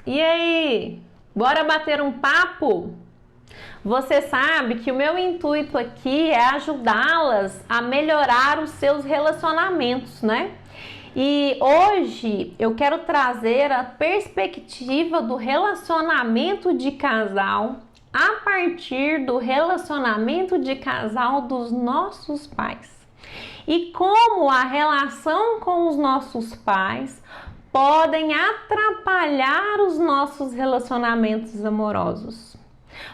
E aí, bora bater um papo? Você sabe que o meu intuito aqui é ajudá-las a melhorar os seus relacionamentos, né? E hoje eu quero trazer a perspectiva do relacionamento de casal a partir do relacionamento de casal dos nossos pais. E como a relação com os nossos pais podem atrapalhar os nossos relacionamentos amorosos.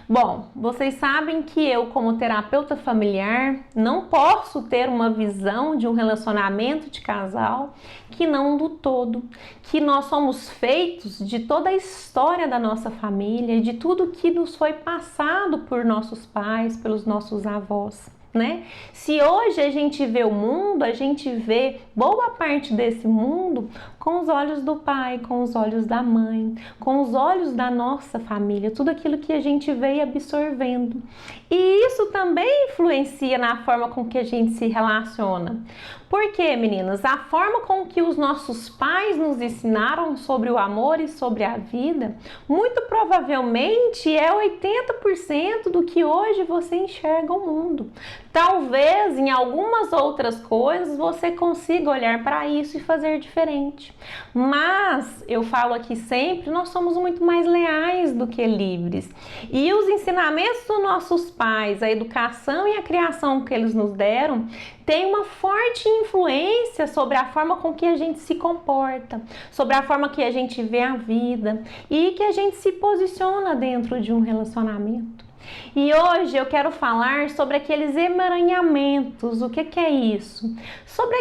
Bom, vocês sabem que eu, como terapeuta familiar, não posso ter uma visão de um relacionamento de casal que não do todo, que nós somos feitos de toda a história da nossa família, de tudo que nos foi passado por nossos pais, pelos nossos avós. Né? Se hoje a gente vê o mundo, a gente vê boa parte desse mundo com os olhos do pai, com os olhos da mãe, com os olhos da nossa família, tudo aquilo que a gente veio absorvendo. E isso também influencia na forma com que a gente se relaciona. Por quê, meninas? A forma com que os nossos pais nos ensinaram sobre o amor e sobre a vida, muito provavelmente é 80% do que hoje você enxerga o mundo. Talvez em algumas outras coisas você consiga olhar para isso e fazer diferente. Mas eu falo aqui sempre, nós somos muito mais leais do que livres. E os ensinamentos dos nossos pais, a educação e a criação que eles nos deram, tem uma forte influência sobre a forma com que a gente se comporta, sobre a forma que a gente vê a vida e que a gente se posiciona dentro de um relacionamento. E hoje eu quero falar sobre aqueles emaranhamentos. O que é isso? Sobre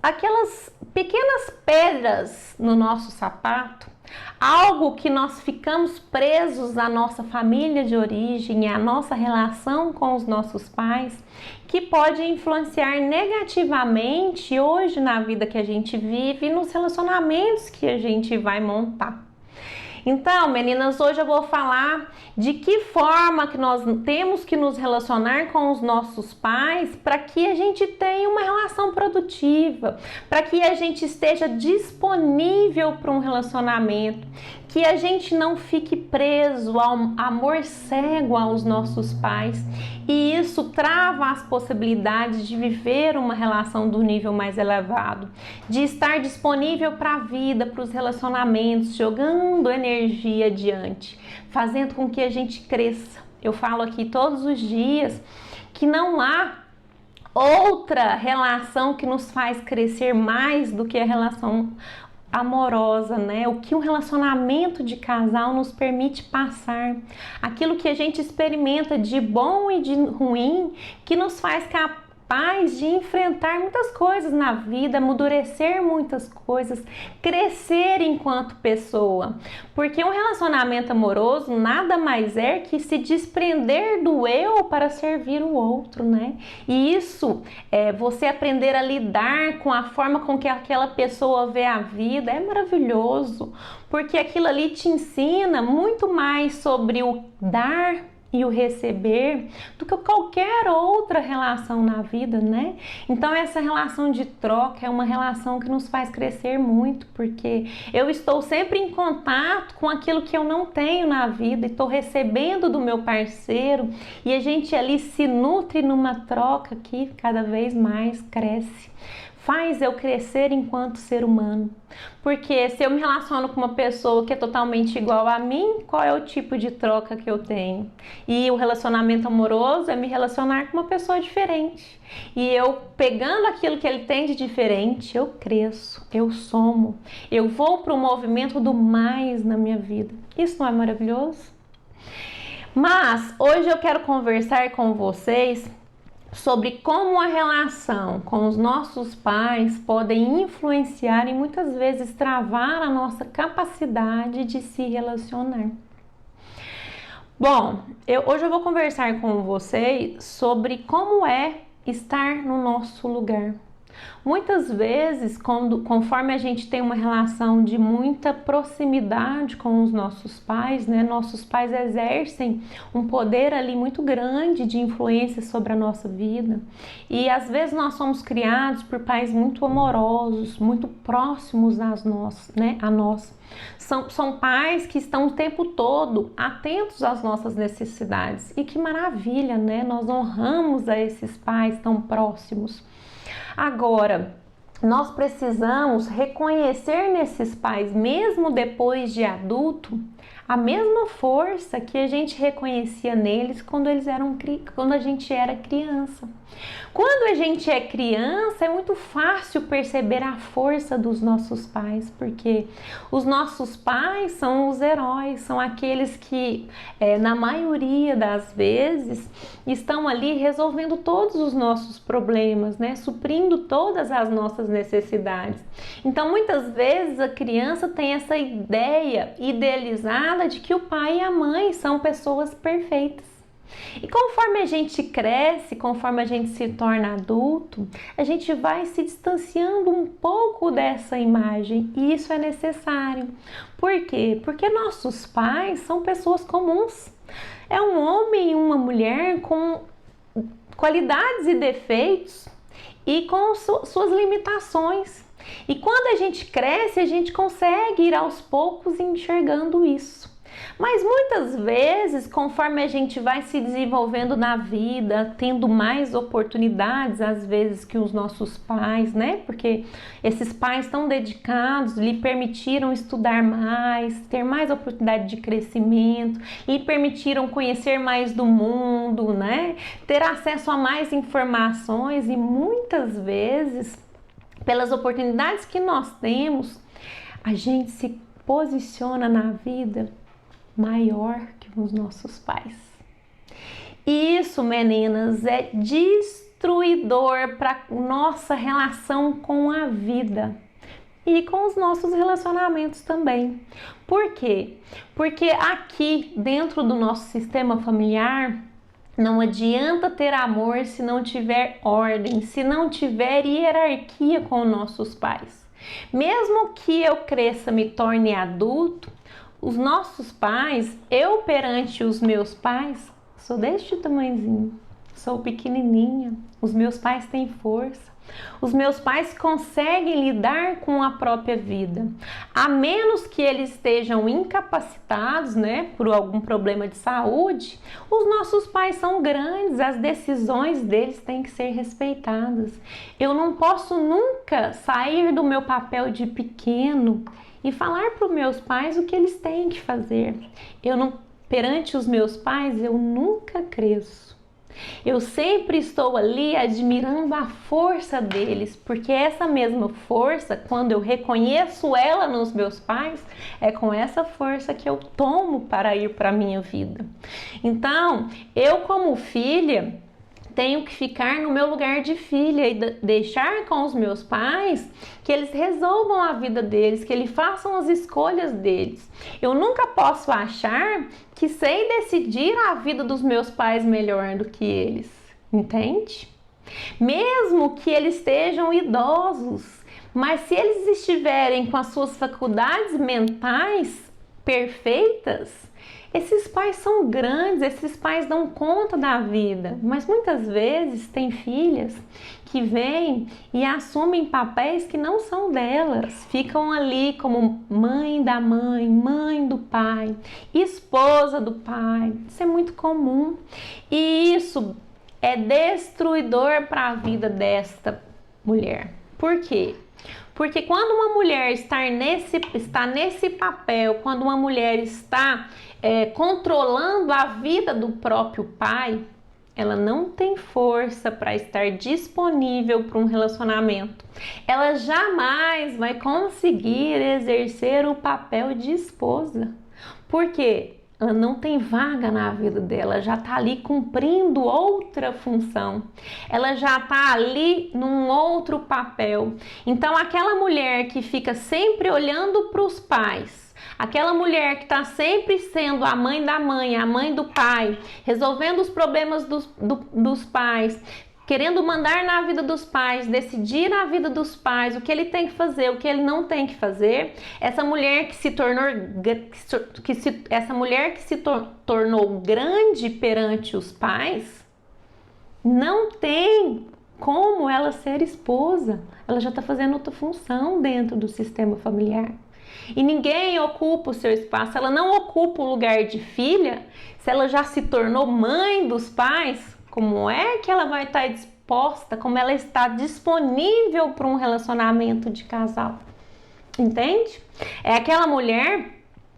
aquelas pequenas pedras no nosso sapato, algo que nós ficamos presos à nossa família de origem e à nossa relação com os nossos pais, que pode influenciar negativamente hoje na vida que a gente vive e nos relacionamentos que a gente vai montar. Então, meninas, hoje eu vou falar de que forma que nós temos que nos relacionar com os nossos pais para que a gente tenha uma relação produtiva, para que a gente esteja disponível para um relacionamento, que a gente não fique preso ao amor cego aos nossos pais. E isso trava as possibilidades de viver uma relação do nível mais elevado, de estar disponível para a vida, para os relacionamentos, jogando energia adiante, fazendo com que a gente cresça. Eu falo aqui todos os dias que não há outra relação que nos faz crescer mais do que a relação amorosa, né? O que um relacionamento de casal nos permite passar, aquilo que a gente experimenta de bom e de ruim, que nos faz capaz de enfrentar muitas coisas na vida, amadurecer muitas coisas, crescer enquanto pessoa. Porque um relacionamento amoroso nada mais é que se desprender do eu para servir o outro, né? E isso é você aprender a lidar com a forma com que aquela pessoa vê a vida, é maravilhoso, porque aquilo ali te ensina muito mais sobre o dar e o receber do que qualquer outra relação na vida, né? Então essa relação de troca é uma relação que nos faz crescer muito, porque eu estou sempre em contato com aquilo que eu não tenho na vida e estou recebendo do meu parceiro, e a gente ali se nutre numa troca que cada vez mais cresce. Faz eu crescer enquanto ser humano. Porque se eu me relaciono com uma pessoa que é totalmente igual a mim, qual é o tipo de troca que eu tenho? E o relacionamento amoroso é me relacionar com uma pessoa diferente. E eu pegando aquilo que ele tem de diferente, eu cresço, eu somo, eu vou para o movimento do mais na minha vida. Isso não é maravilhoso? Mas hoje eu quero conversar com vocês sobre como a relação com os nossos pais podem influenciar e muitas vezes travar a nossa capacidade de se relacionar. Bom, hoje eu vou conversar com vocês sobre como é estar no nosso lugar. Muitas vezes, conforme a gente tem uma relação de muita proximidade com os nossos pais, né? Nossos pais exercem um poder ali muito grande de influência sobre a nossa vida. E às vezes nós somos criados por pais muito amorosos, muito próximos a nós. São pais que estão o tempo todo atentos às nossas necessidades. E que maravilha, né? Nós honramos a esses pais tão próximos. Agora, nós precisamos reconhecer nesses pais, mesmo depois de adulto, a mesma força que a gente reconhecia neles quando a gente era criança. Quando a gente é criança, é muito fácil perceber a força dos nossos pais, porque os nossos pais são os heróis, são aqueles que, na maioria das vezes, estão ali resolvendo todos os nossos problemas, né? Suprindo todas as nossas necessidades. Então, muitas vezes a criança tem essa ideia idealizada de que o pai e a mãe são pessoas perfeitas. E conforme a gente cresce, conforme a gente se torna adulto, a gente vai se distanciando um pouco dessa imagem, e isso é necessário. Por quê? Porque nossos pais são pessoas comuns. É um homem e uma mulher com qualidades e defeitos e com suas limitações. E quando a gente cresce, a gente consegue ir aos poucos enxergando isso. Mas muitas vezes, conforme a gente vai se desenvolvendo na vida, tendo mais oportunidades às vezes que os nossos pais, né? Porque esses pais tão dedicados lhe permitiram estudar mais, ter mais oportunidade de crescimento, lhe permitiram conhecer mais do mundo, né? Ter acesso a mais informações, e muitas vezes, pelas oportunidades que nós temos, a gente se posiciona na vida maior que os nossos pais. Isso, meninas, é destruidor para nossa relação com a vida e com os nossos relacionamentos também. Por quê? Porque aqui dentro do nosso sistema familiar, não adianta ter amor se não tiver ordem, se não tiver hierarquia com nossos pais. Mesmo que eu cresça, me torne adulto, os nossos pais, eu perante os meus pais, sou deste tamanhozinho, sou pequenininha, os meus pais têm força, os meus pais conseguem lidar com a própria vida, a menos que eles estejam incapacitados, né, por algum problema de saúde. Os nossos pais são grandes, as decisões deles têm que ser respeitadas. Eu não posso nunca sair do meu papel de pequeno e falar para os meus pais o que eles têm que fazer. Perante os meus pais, eu nunca cresço. Eu sempre estou ali admirando a força deles, porque essa mesma força, quando eu reconheço ela nos meus pais, é com essa força que eu tomo para ir para a minha vida. Então, eu como filha, tenho que ficar no meu lugar de filha e deixar com os meus pais que eles resolvam a vida deles, que eles façam as escolhas deles. Eu nunca posso achar que sei decidir a vida dos meus pais melhor do que eles, entende? Mesmo que eles estejam idosos, mas se eles estiverem com as suas faculdades mentais perfeitas, esses pais são grandes, esses pais dão conta da vida, mas muitas vezes tem filhas que vêm e assumem papéis que não são delas, ficam ali como mãe da mãe, mãe do pai, esposa do pai. Isso é muito comum e isso é destruidor para a vida desta mulher. Por quê? Porque quando uma mulher está nesse papel, quando uma mulher está controlando a vida do próprio pai, ela não tem força para estar disponível para um relacionamento. Ela jamais vai conseguir exercer o papel de esposa. Por quê? Ela não tem vaga na vida dela, já está ali cumprindo outra função, ela já está ali num outro papel. Então, aquela mulher que fica sempre olhando para os pais, aquela mulher que está sempre sendo a mãe da mãe, a mãe do pai, resolvendo os problemas dos pais, querendo mandar na vida dos pais, decidir na vida dos pais o que ele tem que fazer, o que ele não tem que fazer, essa mulher que se tornou tornou grande perante os pais, não tem como ela ser esposa. Ela já está fazendo outra função dentro do sistema familiar. E ninguém ocupa o seu espaço. Ela não ocupa o lugar de filha. Se ela já se tornou mãe dos pais, como é que ela vai estar disposta, como ela está disponível para um relacionamento de casal? Entende? É aquela mulher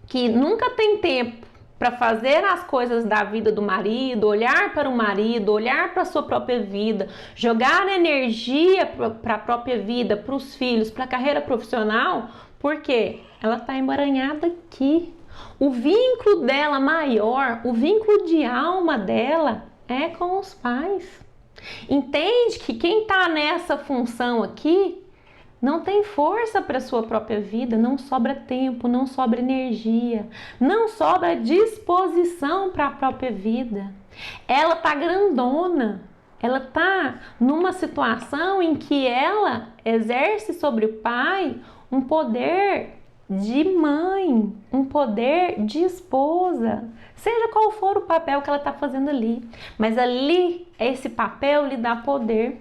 que nunca tem tempo para fazer as coisas da vida do marido, olhar para o marido, olhar para a sua própria vida, jogar energia para a própria vida, para os filhos, para a carreira profissional, porque ela está emaranhada aqui. O vínculo dela maior, o vínculo de alma dela é com os pais. Entende que quem está nessa função aqui não tem força para a sua própria vida, não sobra tempo, não sobra energia, não sobra disposição para a própria vida. Ela tá grandona, ela tá numa situação em que ela exerce sobre o pai um poder de mãe, um poder de esposa, seja qual for o papel que ela está fazendo ali, mas ali esse papel lhe dá poder.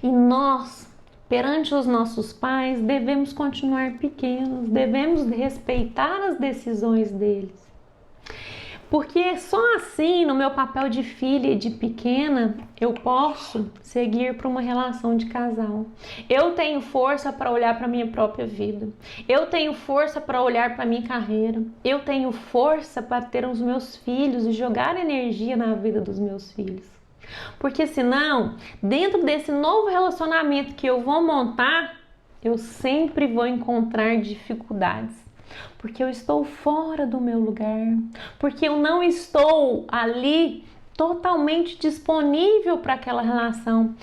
E nós, perante os nossos pais, devemos continuar pequenos, devemos respeitar as decisões deles. Porque só assim, no meu papel de filha e de pequena, eu posso seguir para uma relação de casal. Eu tenho força para olhar para a minha própria vida. Eu tenho força para olhar para a minha carreira. Eu tenho força para ter os meus filhos e jogar energia na vida dos meus filhos. Porque senão, dentro desse novo relacionamento que eu vou montar, eu sempre vou encontrar dificuldades. Porque eu estou fora do meu lugar, porque eu não estou ali totalmente disponível para aquela relação.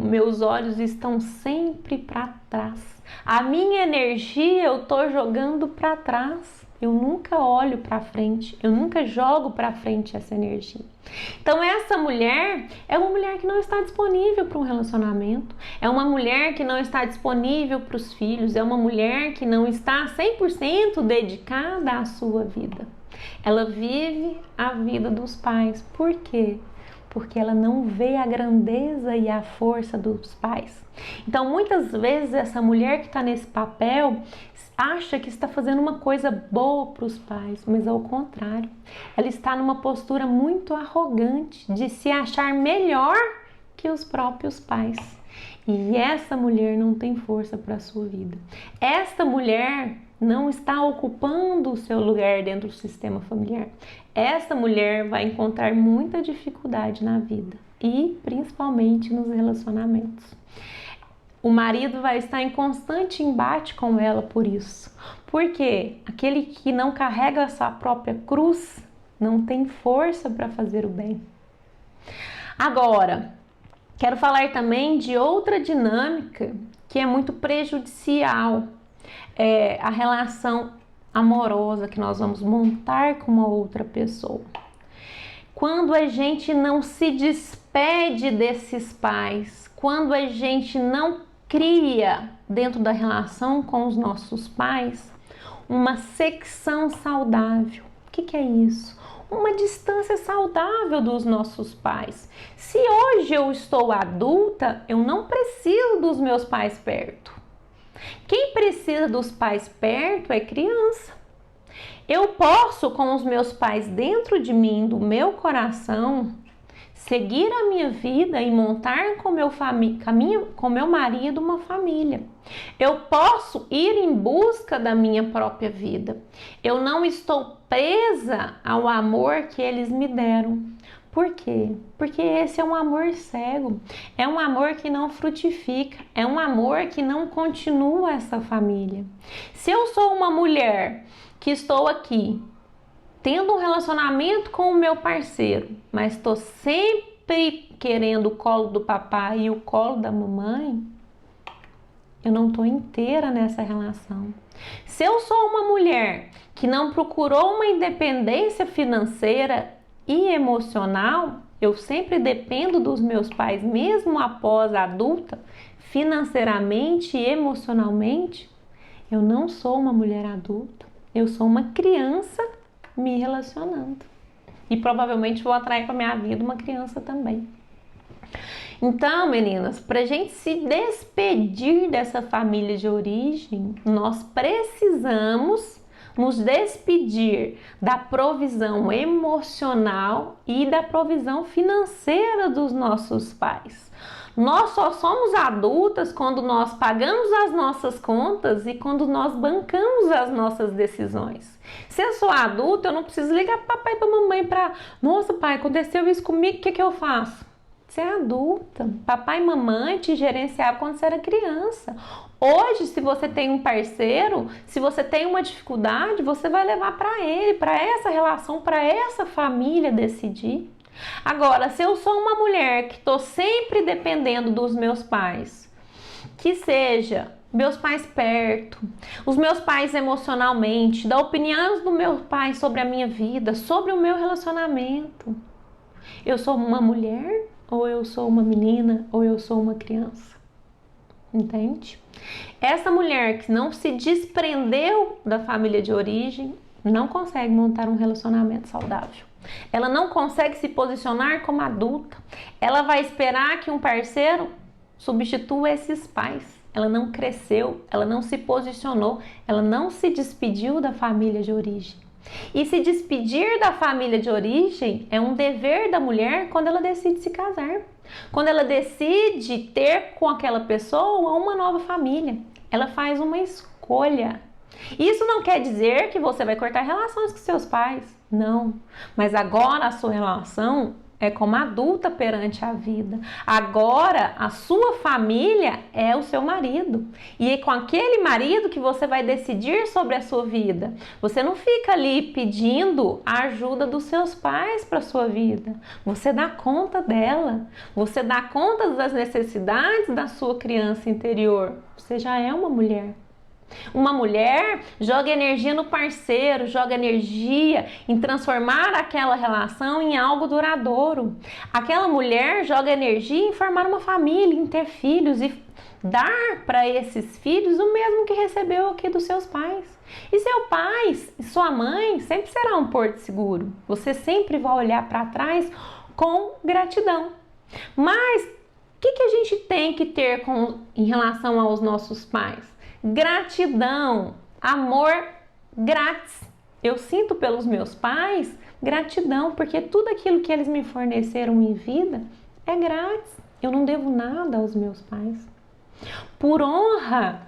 Meus olhos estão sempre para trás. A minha energia eu estou jogando para trás. Eu nunca olho para frente, eu nunca jogo para frente essa energia. Então essa mulher é uma mulher que não está disponível para um relacionamento, é uma mulher que não está disponível para os filhos, é uma mulher que não está 100% dedicada à sua vida. Ela vive a vida dos pais. Por quê? Porque ela não vê a grandeza e a força dos pais. Então muitas vezes essa mulher que está nesse papel acha que está fazendo uma coisa boa para os pais, mas ao contrário, ela está numa postura muito arrogante de se achar melhor que os próprios pais. E essa mulher não tem força para a sua vida. Esta mulher não está ocupando o seu lugar dentro do sistema familiar. Esta mulher vai encontrar muita dificuldade na vida e principalmente nos relacionamentos. O marido vai estar em constante embate com ela por isso. Porque aquele que não carrega a sua própria cruz não tem força para fazer o bem. Agora, quero falar também de outra dinâmica que é muito prejudicial. É a relação amorosa que nós vamos montar com uma outra pessoa. Quando a gente não se despede desses pais, quando a gente não cria dentro da relação com os nossos pais uma secção saudável. O que é isso? Uma distância saudável dos nossos pais. Se hoje eu estou adulta, eu não preciso dos meus pais perto. Quem precisa dos pais perto é criança. Eu posso, com os meus pais dentro de mim, do meu coração, seguir a minha vida e montar com meu marido uma família. Eu posso ir em busca da minha própria vida. Eu não estou presa ao amor que eles me deram. Por quê? Porque esse é um amor cego, é um amor que não frutifica, é um amor que não continua essa família. Se eu sou uma mulher que estou aqui tendo um relacionamento com o meu parceiro, mas estou sempre querendo o colo do papai e o colo da mamãe, eu não estou inteira nessa relação. Se eu sou uma mulher que não procurou uma independência financeira e emocional, Eu sempre dependo dos meus pais, mesmo após adulta, financeiramente e emocionalmente. Eu não sou uma mulher adulta, eu sou uma criança me relacionando. E provavelmente vou atrair para minha vida uma criança também. Então, meninas, para a gente se despedir dessa família de origem, nós precisamos nos despedir da provisão emocional e da provisão financeira dos nossos pais. Nós só somos adultas quando nós pagamos as nossas contas e quando nós bancamos as nossas decisões. Se eu sou adulta, eu não preciso ligar para papai e para mamãe para, nossa, pai, aconteceu isso comigo, o que eu faço? Você é adulta. Papai e mamãe te gerenciavam quando você era criança. Hoje, se você tem um parceiro, se você tem uma dificuldade, você vai levar para ele, para essa relação, para essa família decidir. Agora, se eu sou uma mulher que estou sempre dependendo dos meus pais, que seja meus pais perto, os meus pais emocionalmente, da opinião do meu pai sobre a minha vida, sobre o meu relacionamento, eu sou uma mulher ou eu sou uma menina ou eu sou uma criança? Entende? Essa mulher que não se desprendeu da família de origem não consegue montar um relacionamento saudável. Ela não consegue se posicionar como adulta. Ela vai esperar que um parceiro substitua esses pais. Ela não cresceu, ela não se posicionou, ela não se despediu da família de origem. E se despedir da família de origem é um dever da mulher quando ela decide se casar. Quando ela decide ter com aquela pessoa uma nova família. Ela faz uma escolha. Isso não quer dizer que você vai cortar relações com seus pais. Não. Mas agora a sua relação é como adulta perante a vida. Agora a sua família é o seu marido. E é com aquele marido que você vai decidir sobre a sua vida. Você não fica ali pedindo a ajuda dos seus pais para a sua vida. Você dá conta dela. Você dá conta das necessidades da sua criança interior. Você já é uma mulher. Uma mulher joga energia no parceiro, joga energia em transformar aquela relação em algo duradouro. Aquela mulher joga energia em formar uma família, em ter filhos e dar para esses filhos o mesmo que recebeu aqui dos seus pais. E seu pai e sua mãe sempre será um porto seguro. Você sempre vai olhar para trás com gratidão. Mas o que a gente tem que ter em relação aos nossos pais? Gratidão, amor grátis. Eu sinto pelos meus pais gratidão, porque tudo aquilo que eles me forneceram em vida é grátis. Eu não devo nada aos meus pais. Por honra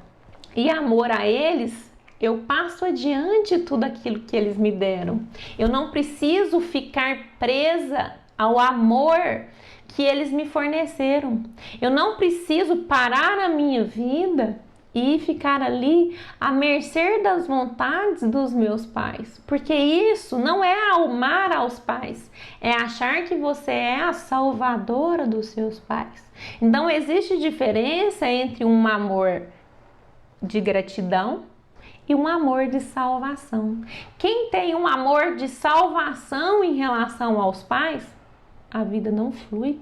e amor a eles, eu passo adiante tudo aquilo que eles me deram. Eu não preciso ficar presa ao amor que eles me forneceram. Eu não preciso parar a minha vida e ficar ali à mercê das vontades dos meus pais, porque isso não é amar aos pais, é achar que você é a salvadora dos seus pais. Então existe diferença entre um amor de gratidão e um amor de salvação. Quem tem um amor de salvação em relação aos pais, a vida não flui.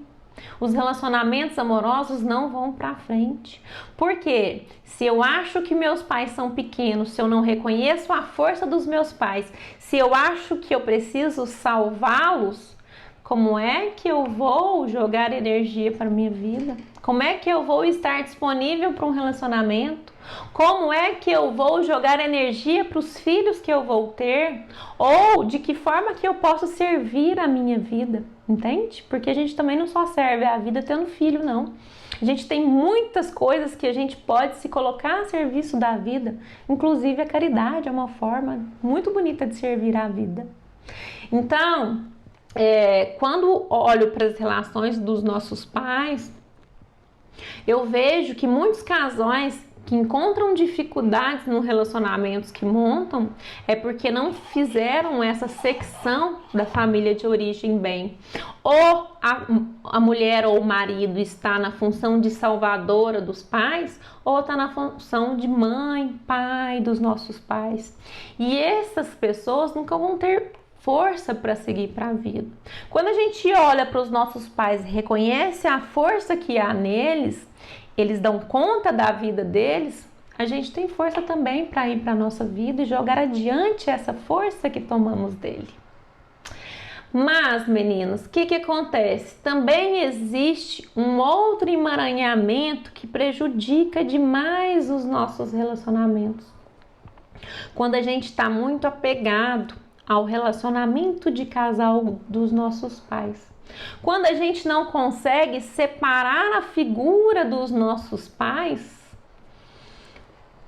Os relacionamentos amorosos não vão para frente. Porque se eu acho que meus pais são pequenos, se eu não reconheço a força dos meus pais, se eu acho que eu preciso salvá-los, como é que eu vou jogar energia para minha vida? Como é que eu vou estar disponível para um relacionamento? Como é que eu vou jogar energia para os filhos que eu vou ter? Ou de que forma que eu posso servir a minha vida? Entende? Porque a gente também não só serve a vida tendo filho, não. A gente tem muitas coisas que a gente pode se colocar a serviço da vida. Inclusive a caridade é uma forma muito bonita de servir a vida. Então, quando olho para as relações dos nossos pais, eu vejo que muitos casais que encontram dificuldades nos relacionamentos que montam é porque não fizeram essa secção da família de origem bem. Ou a mulher ou o marido está na função de salvadora dos pais, ou está na função de mãe, pai dos nossos pais. E essas pessoas nunca vão ter força para seguir para a vida. Quando a gente olha para os nossos pais e reconhece a força que há neles, eles dão conta da vida deles, a gente tem força também para ir para a nossa vida e jogar adiante essa força que tomamos dele. Mas, meninos, o que acontece? Também existe um outro emaranhamento que prejudica demais os nossos relacionamentos. Quando a gente está muito apegado ao relacionamento de casal dos nossos pais. Quando a gente não consegue separar a figura dos nossos pais,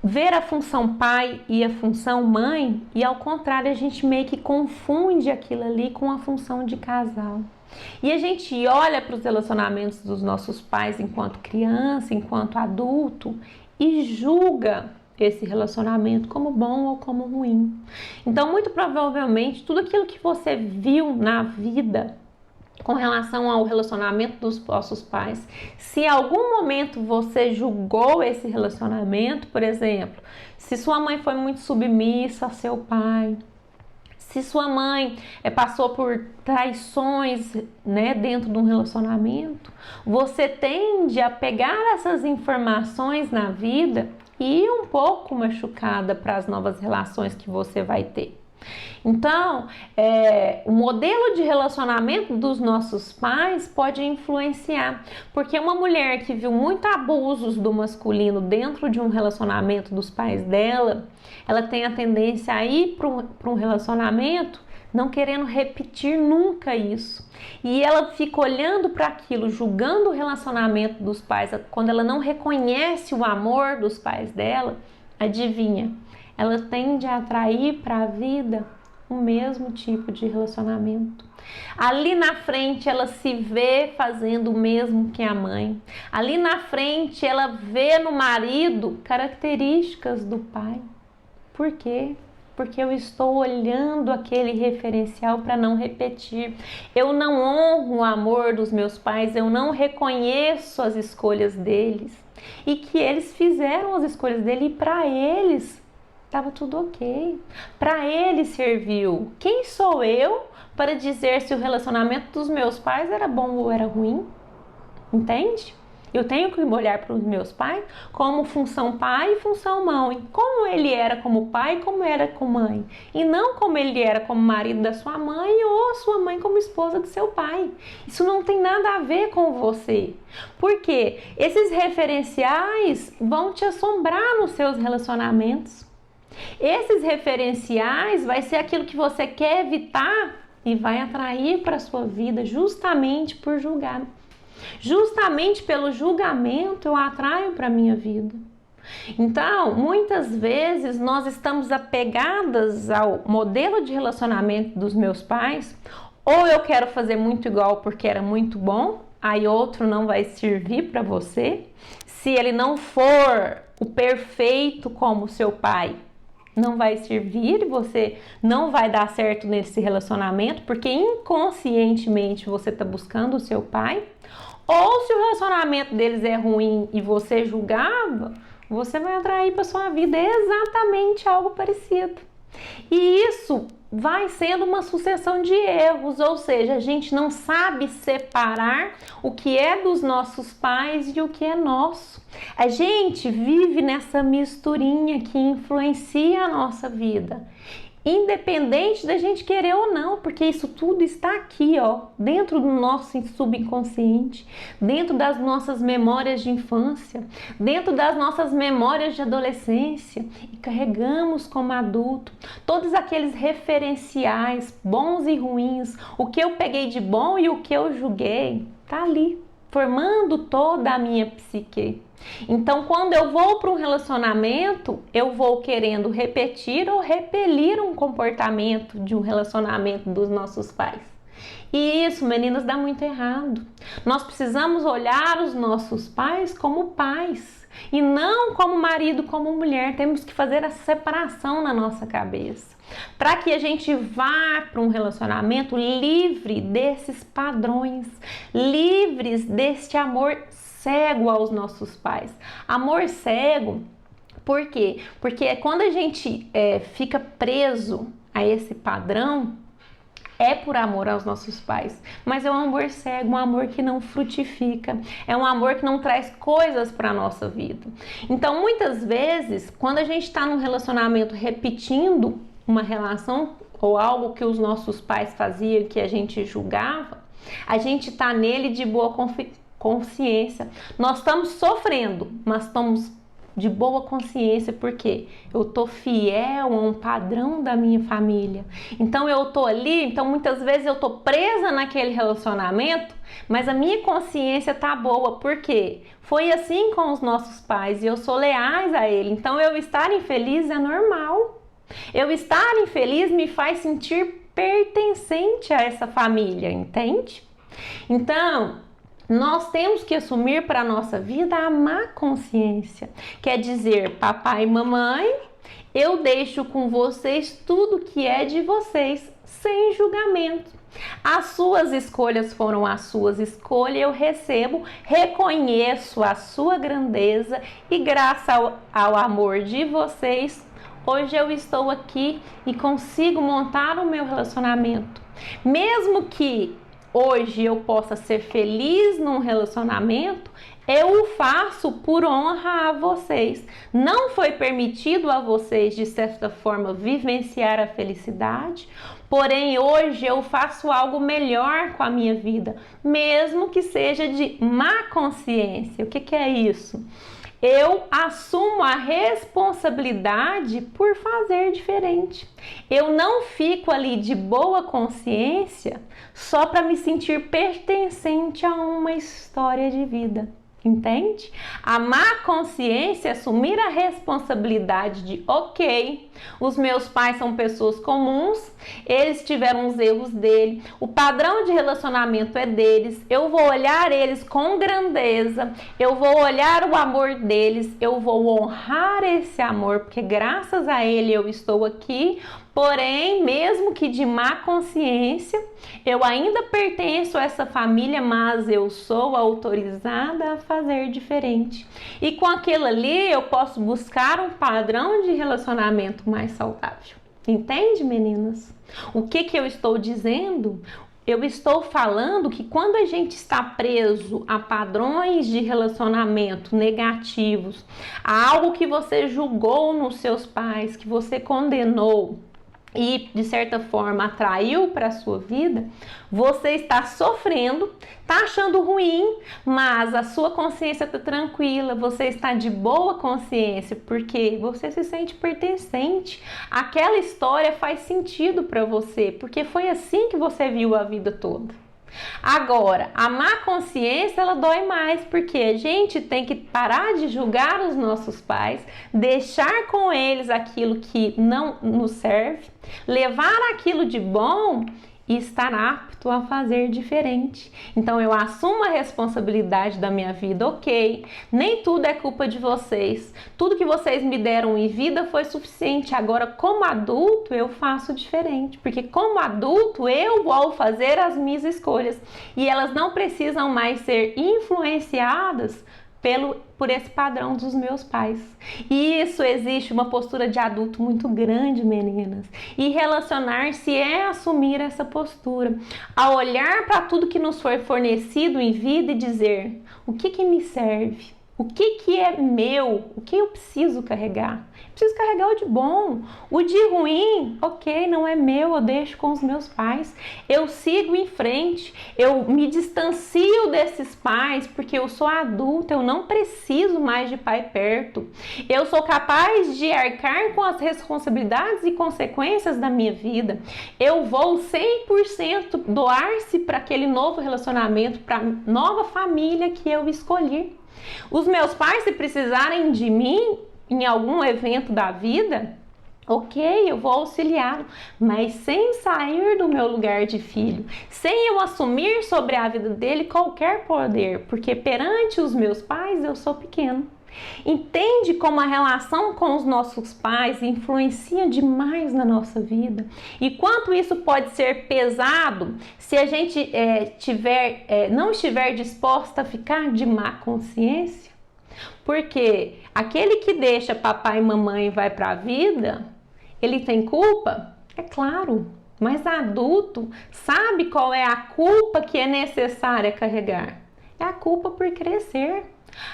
ver a função pai e a função mãe, e ao contrário, a gente meio que confunde aquilo ali com a função de casal. E a gente olha para os relacionamentos dos nossos pais enquanto criança, enquanto adulto, e julga esse relacionamento como bom ou como ruim. Então, muito provavelmente, tudo aquilo que você viu na vida com relação ao relacionamento dos vossos pais, se em algum momento você julgou esse relacionamento, por exemplo, se sua mãe foi muito submissa a seu pai, se sua mãe passou por traições, né, dentro de um relacionamento, você tende a pegar essas informações na vida e ir um pouco machucada para as novas relações que você vai ter. Então, o modelo de relacionamento dos nossos pais pode influenciar, porque uma mulher que viu muito abusos do masculino dentro de um relacionamento dos pais dela, ela tem a tendência a ir para um relacionamento não querendo repetir nunca isso. E ela fica olhando para aquilo, julgando o relacionamento dos pais. Quando ela não reconhece o amor dos pais dela, adivinha? Ela tende a atrair para a vida o mesmo tipo de relacionamento. Ali na frente ela se vê fazendo o mesmo que a mãe. Ali na frente ela vê no marido características do pai. Por quê? Porque eu estou olhando aquele referencial para não repetir. Eu não honro o amor dos meus pais, eu não reconheço as escolhas deles. E que eles fizeram as escolhas dele e para eles estava tudo ok. Para eles serviu. Quem sou eu para dizer se o relacionamento dos meus pais era bom ou era ruim? Entende? Eu tenho que olhar para os meus pais como função pai e função mãe. Como ele era como pai e como era como mãe. E não como ele era como marido da sua mãe ou sua mãe como esposa do seu pai. Isso não tem nada a ver com você. Porque esses referenciais vão te assombrar nos seus relacionamentos. Esses referenciais vai ser aquilo que você quer evitar e vai atrair para a sua vida justamente por julgar. Justamente pelo julgamento eu atraio para a minha vida. Então, muitas vezes nós estamos apegadas ao modelo de relacionamento dos meus pais, ou eu quero fazer muito igual porque era muito bom, aí outro não vai servir para você. Se ele não for o perfeito como seu pai, não vai servir, você não vai dar certo nesse relacionamento, porque inconscientemente você está buscando o seu pai. Ou se o relacionamento deles é ruim e você julgava, você vai atrair para sua vida exatamente algo parecido. E isso vai sendo uma sucessão de erros, ou seja, a gente não sabe separar o que é dos nossos pais e o que é nosso. A gente vive nessa misturinha que influencia a nossa vida. Independente da gente querer ou não, porque isso tudo está aqui, ó, dentro do nosso subconsciente, dentro das nossas memórias de infância, dentro das nossas memórias de adolescência, e carregamos como adulto todos aqueles referenciais, bons e ruins, o que eu peguei de bom e o que eu julguei, tá ali, formando toda a minha psique. Então, quando eu vou para um relacionamento, eu vou querendo repetir ou repelir um comportamento de um relacionamento dos nossos pais. E isso, meninas, dá muito errado. Nós precisamos olhar os nossos pais como pais e não como marido, como mulher. Temos que fazer essa separação na nossa cabeça, para que a gente vá para um relacionamento livre desses padrões, livres deste amor cego aos nossos pais. Amor cego, por quê? Porque quando a gente fica preso a esse padrão, é por amor aos nossos pais, mas é um amor cego, um amor que não frutifica, é um amor que não traz coisas para a nossa vida. Então, muitas vezes, quando a gente está num relacionamento repetindo uma relação ou algo que os nossos pais faziam que a gente julgava, a gente está nele de boa consciência. Nós estamos sofrendo, mas estamos de boa consciência, porque eu tô fiel a um padrão da minha família. Então eu tô ali, então muitas vezes eu tô presa naquele relacionamento, mas a minha consciência tá boa, porque foi assim com os nossos pais e eu sou leais a ele. Então eu estar infeliz é normal. Eu estar infeliz me faz sentir pertencente a essa família, entende? Então, nós temos que assumir para a nossa vida a má consciência. Quer dizer, papai e mamãe, eu deixo com vocês tudo que é de vocês, sem julgamento. As suas escolhas foram as suas escolhas, eu recebo, reconheço a sua grandeza e graças ao amor de vocês, hoje eu estou aqui e consigo montar o meu relacionamento. Mesmo que hoje eu possa ser feliz num relacionamento, eu o faço por honra a vocês. Não foi permitido a vocês, de certa forma, vivenciar a felicidade, porém hoje eu faço algo melhor com a minha vida, mesmo que seja de má consciência. O que é isso? Eu assumo a responsabilidade por fazer diferente. Eu não fico ali de boa consciência só para me sentir pertencente a uma história de vida. Entende? A má consciência é assumir a responsabilidade de, ok, os meus pais são pessoas comuns, eles tiveram os erros dele, o padrão de relacionamento é deles, eu vou olhar eles com grandeza, eu vou olhar o amor deles, eu vou honrar esse amor, porque graças a ele eu estou aqui. Porém, mesmo que de má consciência, eu ainda pertenço a essa família, mas eu sou autorizada a fazer diferente. E com aquilo ali, eu posso buscar um padrão de relacionamento mais saudável. Entende, meninas? O que eu estou dizendo? Eu estou falando que quando a gente está preso a padrões de relacionamento negativos, a algo que você julgou nos seus pais, que você condenou, e de certa forma atraiu para a sua vida, você está sofrendo, está achando ruim, mas a sua consciência está tranquila, você está de boa consciência, porque você se sente pertencente. Aquela história faz sentido para você, porque foi assim que você viu a vida toda. Agora, a má consciência, ela dói mais, porque a gente tem que parar de julgar os nossos pais, deixar com eles aquilo que não nos serve, levar aquilo de bom e estar apto a fazer diferente. Então eu assumo a responsabilidade da minha vida, ok, nem tudo é culpa de vocês, tudo que vocês me deram em vida foi suficiente, agora como adulto eu faço diferente, porque como adulto eu vou fazer as minhas escolhas e elas não precisam mais ser influenciadas por esse padrão dos meus pais. E isso existe uma postura de adulto muito grande, meninas. E relacionar-se é assumir essa postura. A olhar para tudo que nos foi fornecido em vida e dizer, o que me serve? O que é meu? O que eu preciso carregar? Preciso carregar o de bom. O de ruim, ok, não é meu, eu deixo com os meus pais. Eu sigo em frente, eu me distancio desses pais porque eu sou adulta, eu não preciso mais de pai perto. Eu sou capaz de arcar com as responsabilidades e consequências da minha vida. Eu vou 100% doar-se para aquele novo relacionamento, para a nova família que eu escolhi. Os meus pais, se precisarem de mim em algum evento da vida, ok, eu vou auxiliá-lo, mas sem sair do meu lugar de filho, sem eu assumir sobre a vida dele qualquer poder, porque perante os meus pais eu sou pequeno. Entende como a relação com os nossos pais influencia demais na nossa vida e quanto isso pode ser pesado se a gente não estiver disposta a ficar de má consciência? Porque aquele que deixa papai e mamãe e vai para a vida, ele tem culpa? É claro, Mas adulto sabe qual é a culpa que é necessária carregar. É a culpa por crescer.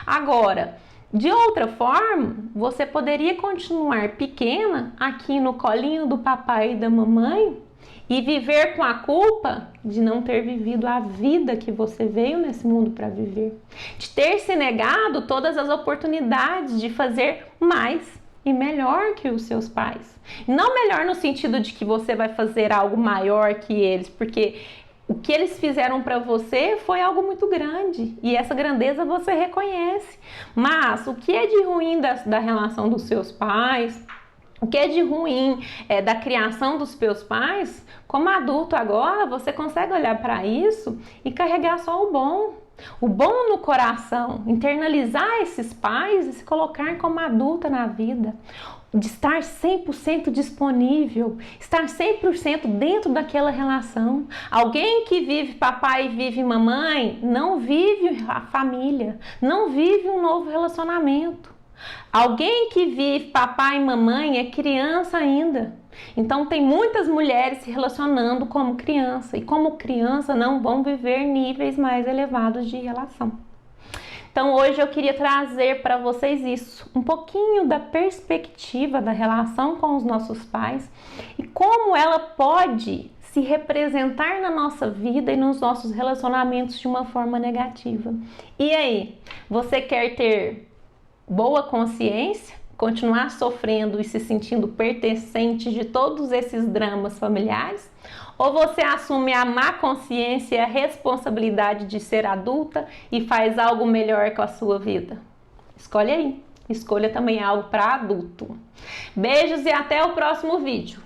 Agora, de outra forma, você poderia continuar pequena aqui no colinho do papai e da mamãe e viver com a culpa de não ter vivido a vida que você veio nesse mundo para viver, de ter se negado todas as oportunidades de fazer mais e melhor que os seus pais. Não melhor no sentido de que você vai fazer algo maior que eles, porque o que eles fizeram para você foi algo muito grande e essa grandeza você reconhece. Mas o que é de ruim da relação dos seus pais, o que é de ruim da criação dos seus pais, como adulto agora você consegue olhar para isso e carregar só o bom. O bom no coração, internalizar esses pais e se colocar como adulta na vida, de estar 100% disponível, estar 100% dentro daquela relação. Alguém que vive papai e vive mamãe, não vive a família, não vive um novo relacionamento. Alguém que vive papai e mamãe é criança ainda. Então tem muitas mulheres se relacionando como criança e como criança não vão viver níveis mais elevados de relação. Então hoje eu queria trazer para vocês isso, um pouquinho da perspectiva da relação com os nossos pais e como ela pode se representar na nossa vida e nos nossos relacionamentos de uma forma negativa. E aí, você quer ter boa consciência? Continuar sofrendo e se sentindo pertencente de todos esses dramas familiares? Ou você assume a má consciência e a responsabilidade de ser adulta e faz algo melhor com a sua vida? Escolhe aí. Escolha também algo para adulto. Beijos e até o próximo vídeo.